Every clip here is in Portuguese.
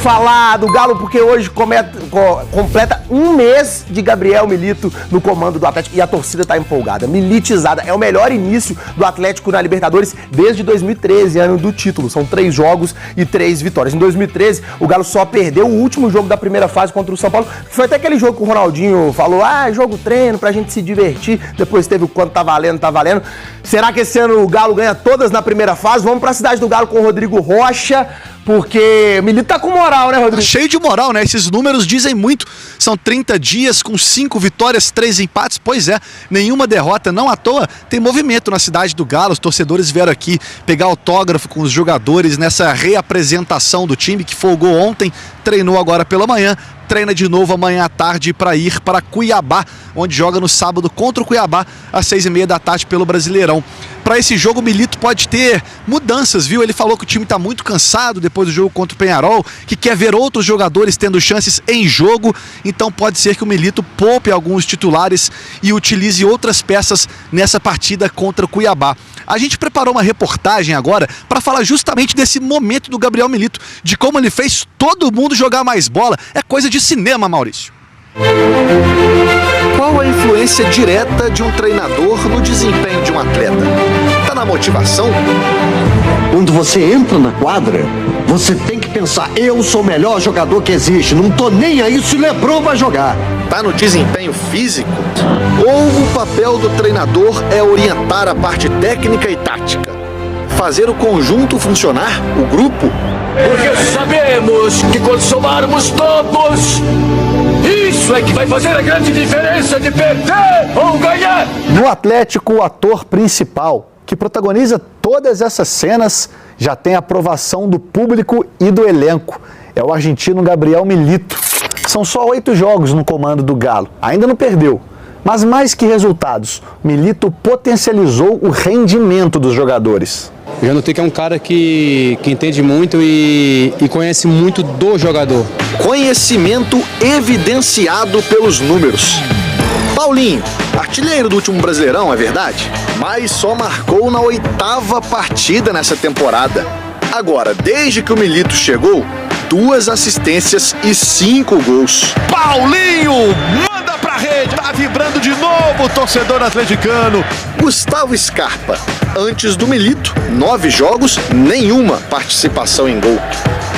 falar do Galo porque hoje completa um mês de Gabriel Milito no comando do Atlético e a torcida tá empolgada, militizada. É o melhor início do Atlético na Libertadores desde 2013, ano do título. São 3 jogos e 3 vitórias. Em 2013, o Galo só perdeu o último jogo da primeira fase contra o São Paulo, que foi até aquele jogo que o Ronaldinho falou, jogo treino pra gente se divertir. Depois teve o quanto tá valendo, tá valendo. Será que esse ano o Galo ganha todas na primeira fase? Vamos pra Cidade do Galo com o Rodrigo Rocha, porque o Milito tá com moral, né, Rodrigo? Cheio de moral, né? Esses números dizem muito. São 30 dias com 5 vitórias, 3 empates. Pois é, nenhuma derrota. Não à toa, tem movimento na Cidade do Galo. Os torcedores vieram aqui pegar autógrafo com os jogadores nessa reapresentação do time que folgou ontem, treinou agora pela manhã, treina de novo amanhã à tarde para ir para Cuiabá, onde joga no sábado contra o Cuiabá, às 6h30 da tarde pelo Brasileirão. Para esse jogo, o Milito pode ter mudanças, viu? Ele falou que o time está muito cansado depois do jogo contra o Peñarol, que quer ver outros jogadores tendo chances em jogo, então pode ser que o Milito poupe alguns titulares e utilize outras peças nessa partida contra o Cuiabá. A gente preparou uma reportagem agora para falar justamente desse momento do Gabriel Milito, de como ele fez todo mundo jogar mais bola. É coisa de cinema, Maurício. Qual a influência direta de um treinador no desempenho de um atleta? Tá na motivação? Quando você entra na quadra, você tem que pensar, eu sou o melhor jogador que existe, não tô nem aí se o LeBron vai jogar. Tá no desempenho físico? Ou o papel do treinador é orientar a parte técnica e tática? Fazer o conjunto funcionar, o grupo? Porque sabemos que quando somarmos todos, isso é que vai fazer a grande diferença de perder ou ganhar. No Atlético, o ator principal, que protagoniza todas essas cenas, já tem a aprovação do público e do elenco. É o argentino Gabriel Milito. São só 8 jogos no comando do Galo. Ainda não perdeu. Mas mais que resultados, Milito potencializou o rendimento dos jogadores. Eu já notei que é um cara que entende muito e conhece muito do jogador. Conhecimento evidenciado pelos números. Paulinho, artilheiro do último Brasileirão, é verdade? Mas só marcou na 8ª partida nessa temporada. Agora, desde que o Milito chegou, 2 assistências e 5 gols. Paulinho manda pra rede, tá vibrando de novo o torcedor atleticano. Gustavo Scarpa, antes do Milito, 9 jogos, nenhuma participação em gol.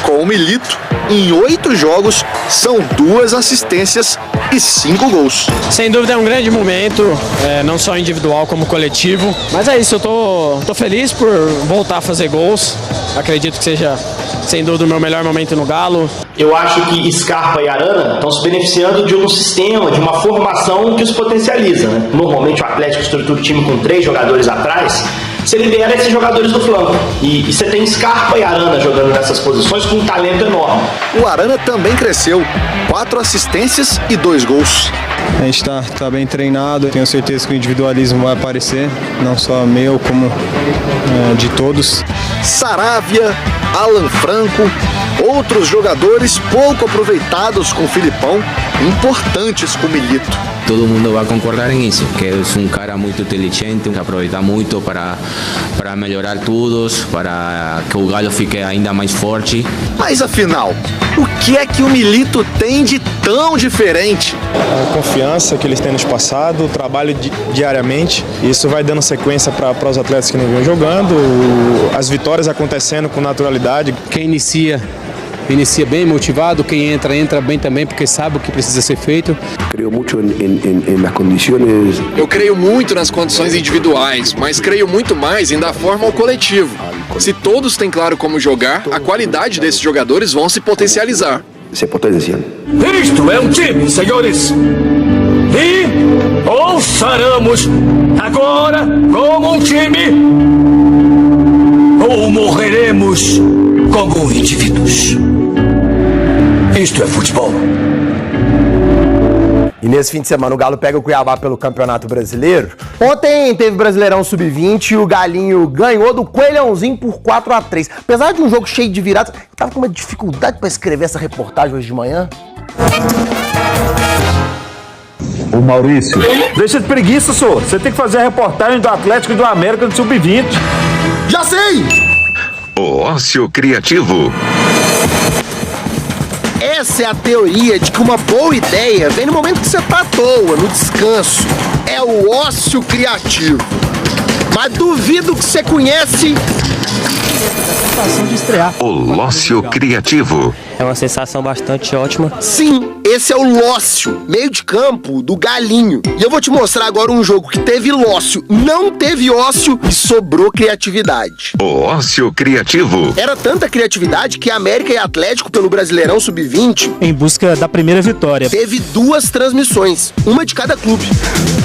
Com o Milito, em 8 jogos, são 2 assistências e 5 gols. Sem dúvida é um grande momento, não só individual como coletivo. Mas é isso, eu tô feliz por voltar a fazer gols. Acredito que seja, sem dúvida, o meu melhor momento no Galo. Eu acho que Scarpa e Arana estão se beneficiando de um sistema, de uma formação que os potencializa, né? Normalmente o Atlético estrutura o time com 3 jogadores atrás, você libera esses jogadores do flanco. E você tem Scarpa e Arana jogando nessas posições com um talento enorme. O Arana também cresceu, 4 assistências e 2 gols. A gente tá bem treinado, tenho certeza que o individualismo vai aparecer, não só meu, como de todos. Saravia, Alan Franco, outros jogadores pouco aproveitados com o Filipão, importantes com o Milito. Todo mundo vai concordar em isso, que é um cara muito inteligente, que aproveita muito para melhorar todos, para que o Galo fique ainda mais forte. Mas afinal, o que é que o Milito tem de tão diferente? A confiança que eles têm nos passados, o trabalho diariamente, isso vai dando sequência para os atletas que nem vêm jogando, as vitórias acontecendo com naturalidade. Quem inicia bem motivado, quem entra bem também, porque sabe o que precisa ser feito. Eu creio muito nas condições individuais, mas creio muito mais em dar forma ao coletivo. Se todos têm claro como jogar, a qualidade desses jogadores vão se potencializar. Isto é um time, senhores! E ou faremos agora como um time, ou morreremos como indivíduos. Isto é futebol. E nesse fim de semana o Galo pega o Cuiabá pelo Campeonato Brasileiro. Ontem teve Brasileirão Sub-20 e o Galinho ganhou do Coelhãozinho por 4-3. Apesar de um jogo cheio de viradas, eu tava com uma dificuldade para escrever essa reportagem hoje de manhã. Ô Maurício, deixa de preguiça, senhor. Você tem que fazer a reportagem do Atlético e do América do Sub-20. Já sei! O ócio criativo. Essa é a teoria de que uma boa ideia vem no momento que você tá à toa, no descanso. É o ócio criativo. Mas duvido que você conhece... De estrear. O Lócio Criativo. É uma sensação bastante ótima. Sim, esse é o Lócio, meio de campo do Galinho. E eu vou te mostrar agora um jogo que teve Lócio, não teve ócio e sobrou criatividade. O Ócio Criativo. Era tanta criatividade que América e Atlético pelo Brasileirão Sub-20, em busca da primeira vitória, teve 2 transmissões, uma de cada clube.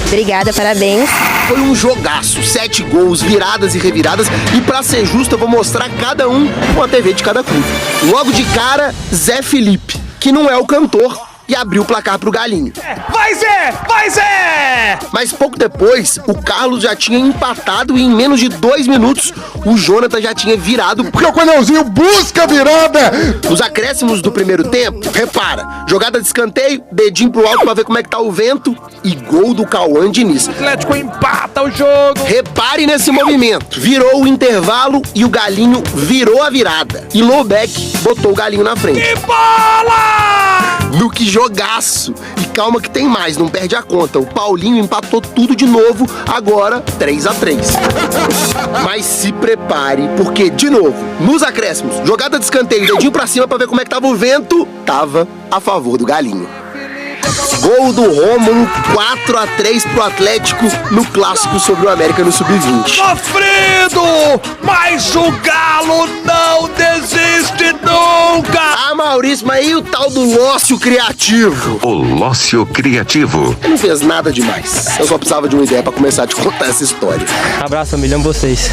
Obrigada, parabéns. Foi um jogaço, 7 gols, viradas e reviradas. E pra ser justo, eu vou mostrar cada um com a TV de cada clube. Logo de cara, Zé Felipe, que não é o cantor, e abriu o placar pro Galinho. Vai Zé! Vai Zé! Mas pouco depois, o Carlos já tinha empatado e em menos de 2 minutos, o Jonathan já tinha virado. Porque o Coelhãozinho busca a virada! Nos acréscimos do primeiro tempo, repara, jogada de escanteio, dedinho pro alto pra ver como é que tá o vento e gol do Cauã Diniz. O Atlético empata o jogo! Repare nesse movimento. Virou o intervalo e o Galinho virou a virada. E Lobeck botou o Galinho na frente. Que bola! No que jogaço! E calma que tem mais, não perde a conta. O Paulinho empatou tudo de novo, agora 3-3. Mas se prepare, porque, de novo, nos acréscimos, jogada de escanteio, dedinho pra cima pra ver como é que tava o vento, tava a favor do Galinho. Gol do Rômulo, 4-3 pro Atlético no clássico sobre o América no Sub-20. Sofrido! Mas o Galo não desiste nunca! Ah, Maurício, mas e o tal do Lócio Criativo? O Lócio Criativo. Ele não fez nada demais. Eu só precisava de uma ideia pra começar a te contar essa história. Abraço, família, amo vocês.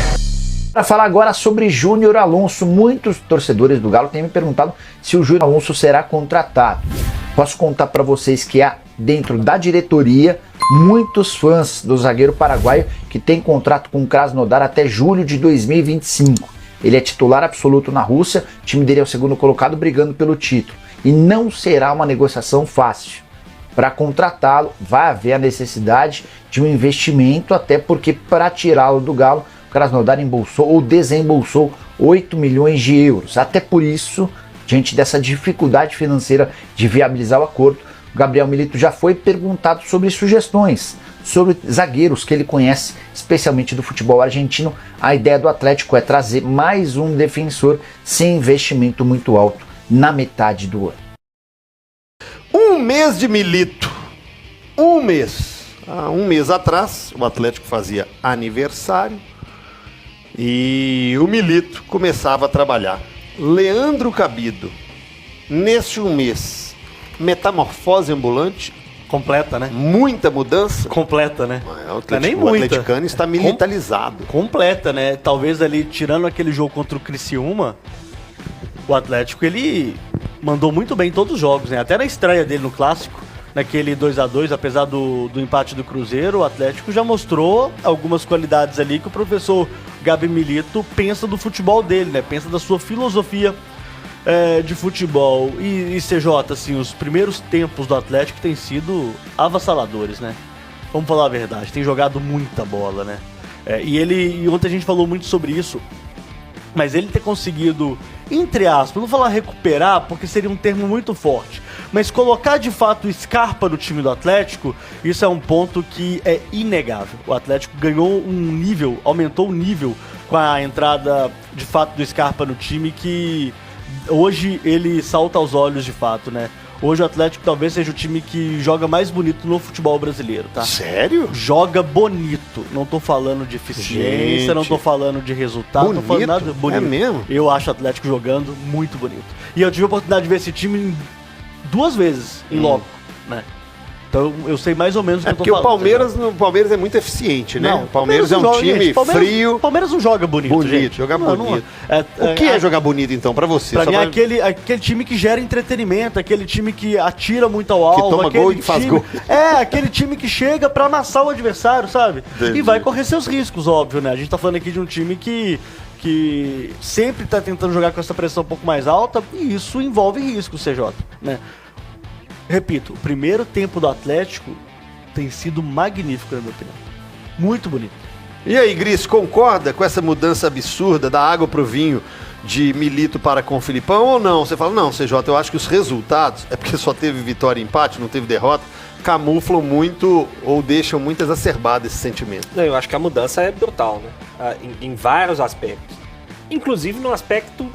Para falar agora sobre Júnior Alonso, muitos torcedores do Galo têm me perguntado se o Júnior Alonso será contratado. Posso contar para vocês que há dentro da diretoria muitos fãs do zagueiro paraguaio que tem contrato com o Krasnodar até julho de 2025. Ele é titular absoluto na Rússia, o time dele é o segundo colocado brigando pelo título. E não será uma negociação fácil. Para contratá-lo vai haver a necessidade de um investimento, até porque para tirá-lo do Galo, o Krasnodar embolsou ou desembolsou 8 milhões de euros. Até por isso, diante dessa dificuldade financeira de viabilizar o acordo, o Gabriel Milito já foi perguntado sobre sugestões, sobre zagueiros que ele conhece, especialmente do futebol argentino. A ideia do Atlético é trazer mais um defensor sem investimento muito alto na metade do ano. Um mês de Milito. Um mês. Há um mês atrás, o Atlético fazia aniversário e o Milito começava a trabalhar. Leandro Cabido, nesse um mês, metamorfose ambulante. Completa, né? Muita mudança. Completa, né? O atleticano está militarizado. Completa, né? Talvez ali, tirando aquele jogo contra o Criciúma, o Atlético, ele mandou muito bem em todos os jogos, né? Até na estreia dele no Clássico, naquele 2-2, apesar do empate do Cruzeiro, o Atlético já mostrou algumas qualidades ali que o professor Gabi Milito pensa do futebol dele, né? Pensa da sua filosofia de futebol. E CJ, assim, os primeiros tempos do Atlético têm sido avassaladores, né? Vamos falar a verdade, tem jogado muita bola, né? E ontem a gente falou muito sobre isso, mas ele ter conseguido, entre aspas, não vou falar recuperar, porque seria um termo muito forte, mas colocar de fato o Scarpa no time do Atlético, isso é um ponto que é inegável. O Atlético ganhou um nível, aumentou o nível com a entrada de fato do Scarpa no time, que hoje ele salta aos olhos de fato, né? Hoje o Atlético talvez seja o time que joga mais bonito no futebol brasileiro, tá? Sério? Joga bonito. Não tô falando de eficiência, não tô falando de resultado, bonito? Não tô falando nada bonito. É mesmo? Eu acho o Atlético jogando muito bonito. E eu tive a oportunidade de ver esse time 2 vezes em loco, né? Então eu sei mais ou menos o que eu tô falando. Porque o Palmeiras é muito eficiente, né? Não, o Palmeiras é um time frio. O Palmeiras não joga bonito, gente. Joga bonito. O que é jogar bonito, então, pra você? Pra mim é aquele time que gera entretenimento, aquele time que atira muito ao alvo. Que toma gol e faz gol. Aquele time que chega pra amassar o adversário, sabe? Entendi. E vai correr seus riscos, óbvio, né? A gente tá falando aqui de um time que sempre tá tentando jogar com essa pressão um pouco mais alta, e isso envolve risco, CJ, né? Repito, o primeiro tempo do Atlético tem sido magnífico, na minha opinião. Muito bonito. E aí, Gris, concorda com essa mudança absurda da água pro vinho de Milito para com o Filipão ou não? Você fala, não, CJ, eu acho que os resultados, é porque só teve vitória e empate, não teve derrota, camuflam muito ou deixam muito exacerbado esse sentimento. Não, eu acho que a mudança é brutal, né? Em vários aspectos. Inclusive no aspecto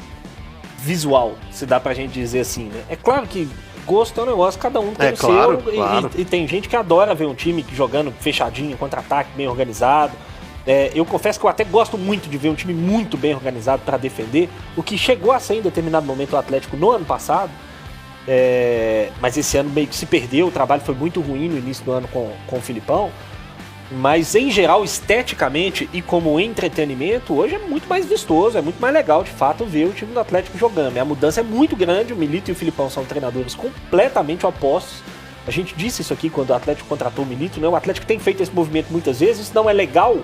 visual, se dá pra gente dizer assim, né? É claro que gosto é um negócio, cada um tem o claro, seu, claro. E tem gente que adora ver um time jogando fechadinho, contra-ataque, bem organizado. Eu confesso que eu até gosto muito de ver um time muito bem organizado para defender, o que chegou a ser em determinado momento o Atlético no ano passado, mas esse ano meio que se perdeu, o trabalho foi muito ruim no início do ano com o Filipão, mas em geral, esteticamente e como entretenimento, hoje é muito mais vistoso, é muito mais legal de fato ver o time do Atlético jogando. A mudança é muito grande, o Milito e o Filipão são treinadores completamente opostos. A gente disse isso aqui quando o Atlético contratou o Milito, né? O Atlético tem feito esse movimento muitas vezes, isso não é legal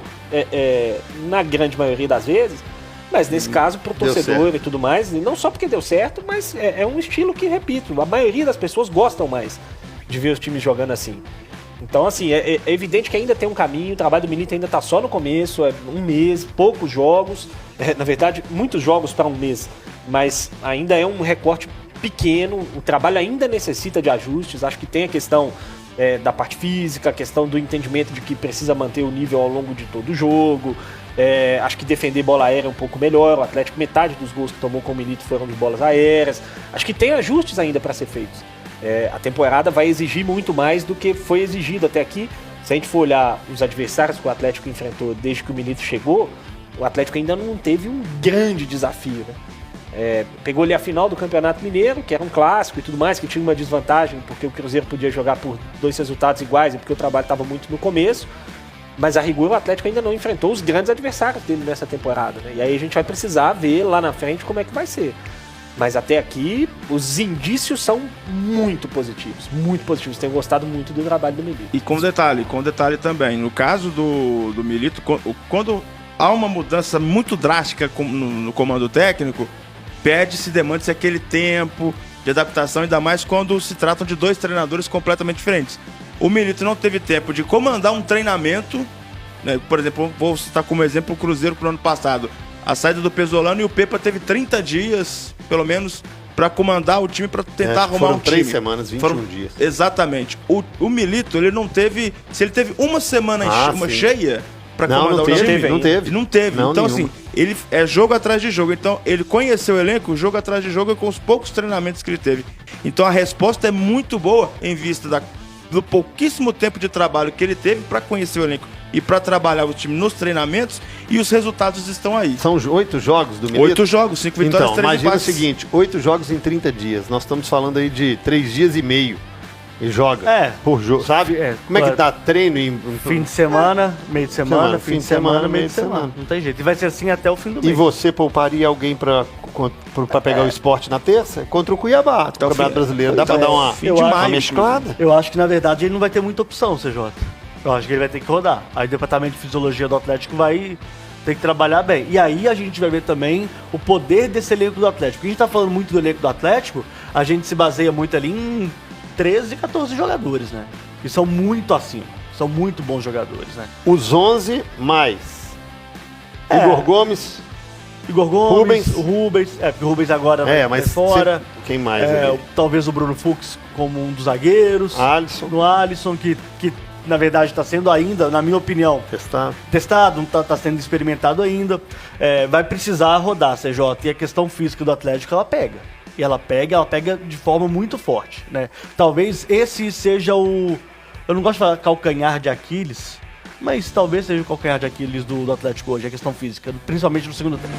na grande maioria das vezes, mas nesse caso pro torcedor e tudo mais, e não só porque deu certo, mas é um estilo que, repito, a maioria das pessoas gostam mais de ver os times jogando assim. Então, assim, é evidente que ainda tem um caminho, o trabalho do Milito ainda tá só no começo, é um mês, poucos jogos, na verdade, muitos jogos para um mês, mas ainda é um recorte pequeno, o trabalho ainda necessita de ajustes, acho que tem a questão da parte física, a questão do entendimento de que precisa manter o nível ao longo de todo o jogo, acho que defender bola aérea é um pouco melhor, o Atlético, metade dos gols que tomou com o Milito foram de bolas aéreas, acho que tem ajustes ainda para ser feitos. A temporada vai exigir muito mais do que foi exigido até aqui. Se a gente for olhar os adversários que o Atlético enfrentou desde que o Milito chegou, o Atlético ainda não teve um grande desafio, né? Pegou ali a final do Campeonato Mineiro, que era um clássico e tudo mais, que tinha uma desvantagem porque o Cruzeiro podia jogar por 2 resultados iguais e porque o trabalho estava muito no começo, mas a rigor o Atlético ainda não enfrentou os grandes adversários dele nessa temporada, né? E aí a gente vai precisar ver lá na frente como é que vai ser. Mas até aqui, os indícios são muito positivos. Muito positivos. Tenho gostado muito do trabalho do Milito. E com detalhe também. No caso do Milito, quando há uma mudança muito drástica no comando técnico, demanda-se aquele tempo de adaptação, ainda mais quando se tratam de 2 treinadores completamente diferentes. O Milito não teve tempo de comandar um treinamento, né? Por exemplo, vou citar como exemplo o Cruzeiro pro ano passado. A saída do Pesolano e o Pepa teve 30 dias, pelo menos, para comandar o time, para tentar arrumar um time. 3 semanas, 21 dias. Exatamente. O Milito, ele não teve... Se ele teve uma semana cheia para comandar o time... Não teve. Então, assim, ele é jogo atrás de jogo. Então, ele conheceu o elenco, jogo atrás de jogo, com os poucos treinamentos que ele teve. Então, a resposta é muito boa em vista do pouquíssimo tempo de trabalho que ele teve para conhecer o elenco e para trabalhar o time nos treinamentos, e os resultados estão aí. São 8 jogos do Milito? 8 jogos, 5 vitórias, 3 empates. Imagina o seguinte, 8 jogos em 30 dias. Nós estamos falando aí de 3 dias e meio. E joga por jogo, sabe? Como é que tá? Treino em... Fim de semana, meio de semana, fim de semana, meio de semana. Não tem jeito. E vai ser assim até o fim do mês. E você pouparia alguém pra pegar o esporte na terça? Contra o Cuiabá, o Campeonato Brasileiro. Dá pra dar uma mesclada? Eu acho que, na verdade, ele não vai ter muita opção, CJ. Eu acho que ele vai ter que rodar. Aí o departamento de fisiologia do Atlético vai ter que trabalhar bem. E aí a gente vai ver também o poder desse elenco do Atlético. Porque a gente tá falando muito do elenco do Atlético, a gente se baseia muito ali em 13, 14 jogadores, né? Que são muito acima. São muito bons jogadores, né? Os 11 mais Igor Gomes, Rubens. O Rubens, porque o Rubens agora vai fora. Quem mais? Talvez o Bruno Fux como um dos zagueiros. Alisson, que na verdade está sendo ainda, na minha opinião, testado, não está sendo experimentado ainda. Vai precisar rodar, CJ. E a questão física do Atlético, ela pega. E ela pega de forma muito forte, né? Talvez esse seja o... Eu não gosto de falar calcanhar de Aquiles, mas talvez seja o calcanhar de Aquiles do Atlético hoje, a questão física, principalmente no segundo tempo.